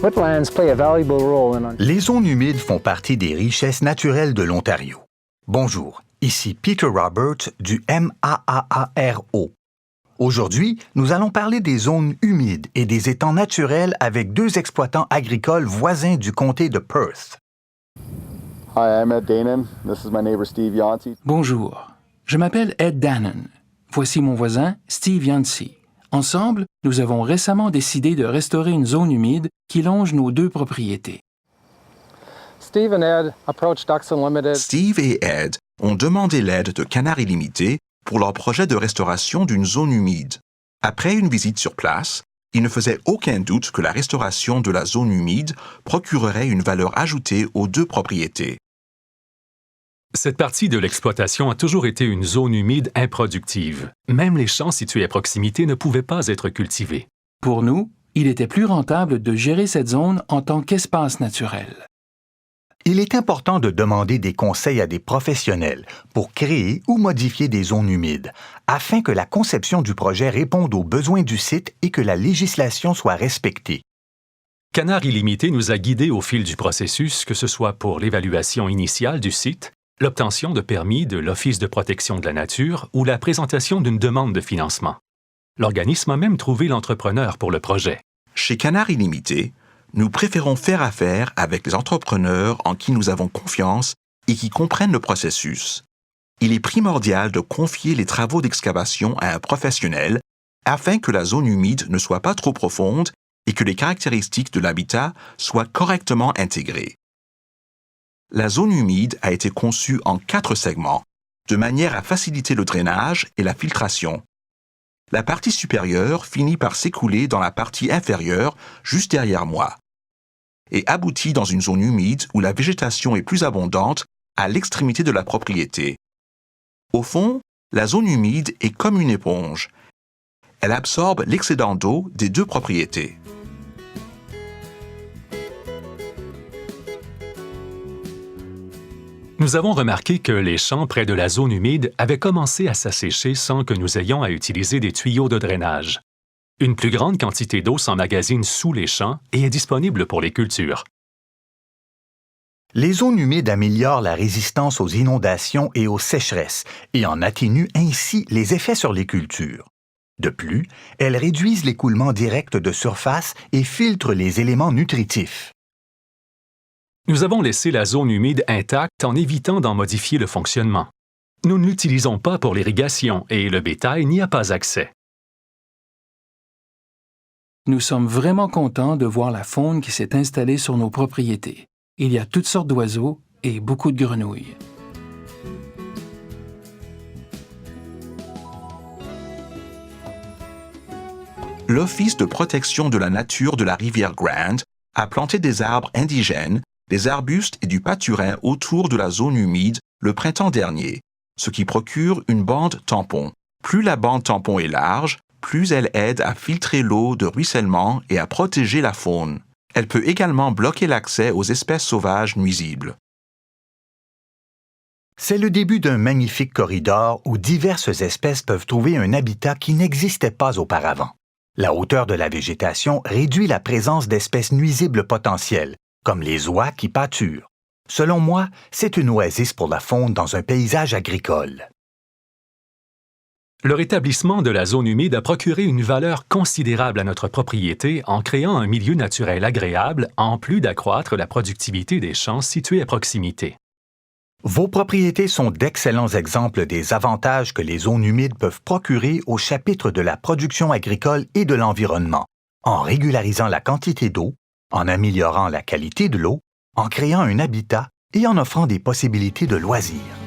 Les zones humides font partie des richesses naturelles de l'Ontario. Bonjour, ici Peter Roberts du MAAARO. Aujourd'hui, nous allons parler des zones humides et des étangs naturels avec deux exploitants agricoles voisins du comté de Perth. Hi, I'm Ed Danon. This is my neighbor Steve Yancey. Bonjour, je m'appelle Ed Danon. Voici mon voisin Steve Yancey. Ensemble, nous avons récemment décidé de restaurer une zone humide qui longe nos deux propriétés. Steve et Ed ont demandé l'aide de Canard Illimité pour leur projet de restauration d'une zone humide. Après une visite sur place, ils ne faisaient aucun doute que la restauration de la zone humide procurerait une valeur ajoutée aux deux propriétés. Cette partie de l'exploitation a toujours été une zone humide improductive. Même les champs situés à proximité ne pouvaient pas être cultivés. Pour nous, il était plus rentable de gérer cette zone en tant qu'espace naturel. Il est important de demander des conseils à des professionnels pour créer ou modifier des zones humides, afin que la conception du projet réponde aux besoins du site et que la législation soit respectée. Canard Illimité nous a guidés au fil du processus, que ce soit pour l'évaluation initiale du site, l'obtention de permis de l'Office de protection de la nature ou la présentation d'une demande de financement. L'organisme a même trouvé l'entrepreneur pour le projet. Chez Canard Illimité, nous préférons faire affaire avec les entrepreneurs en qui nous avons confiance et qui comprennent le processus. Il est primordial de confier les travaux d'excavation à un professionnel afin que la zone humide ne soit pas trop profonde et que les caractéristiques de l'habitat soient correctement intégrées. La zone humide a été conçue en 4 segments, de manière à faciliter le drainage et la filtration. La partie supérieure finit par s'écouler dans la partie inférieure, juste derrière moi, et aboutit dans une zone humide où la végétation est plus abondante à l'extrémité de la propriété. Au fond, la zone humide est comme une éponge. Elle absorbe l'excédent d'eau des deux propriétés. Nous avons remarqué que les champs près de la zone humide avaient commencé à s'assécher sans que nous ayons à utiliser des tuyaux de drainage. Une plus grande quantité d'eau s'emmagasine sous les champs et est disponible pour les cultures. Les zones humides améliorent la résistance aux inondations et aux sécheresses et en atténuent ainsi les effets sur les cultures. De plus, elles réduisent l'écoulement direct de surface et filtrent les éléments nutritifs. Nous avons laissé la zone humide intacte en évitant d'en modifier le fonctionnement. Nous ne l'utilisons pas pour l'irrigation et le bétail n'y a pas accès. Nous sommes vraiment contents de voir la faune qui s'est installée sur nos propriétés. Il y a toutes sortes d'oiseaux et beaucoup de grenouilles. L'Office de protection de la nature de la rivière Grand a planté des arbres indigènes, des arbustes et du pâturin autour de la zone humide le printemps dernier, ce qui procure une bande tampon. Plus la bande tampon est large, plus elle aide à filtrer l'eau de ruissellement et à protéger la faune. Elle peut également bloquer l'accès aux espèces sauvages nuisibles. C'est le début d'un magnifique corridor où diverses espèces peuvent trouver un habitat qui n'existait pas auparavant. La hauteur de la végétation réduit la présence d'espèces nuisibles potentielles, comme les oies qui pâturent. Selon moi, c'est une oasis pour la faune dans un paysage agricole. Le rétablissement de la zone humide a procuré une valeur considérable à notre propriété en créant un milieu naturel agréable, en plus d'accroître la productivité des champs situés à proximité. Vos propriétés sont d'excellents exemples des avantages que les zones humides peuvent procurer au chapitre de la production agricole et de l'environnement, en régularisant la quantité d'eau, en améliorant la qualité de l'eau, en créant un habitat et en offrant des possibilités de loisirs.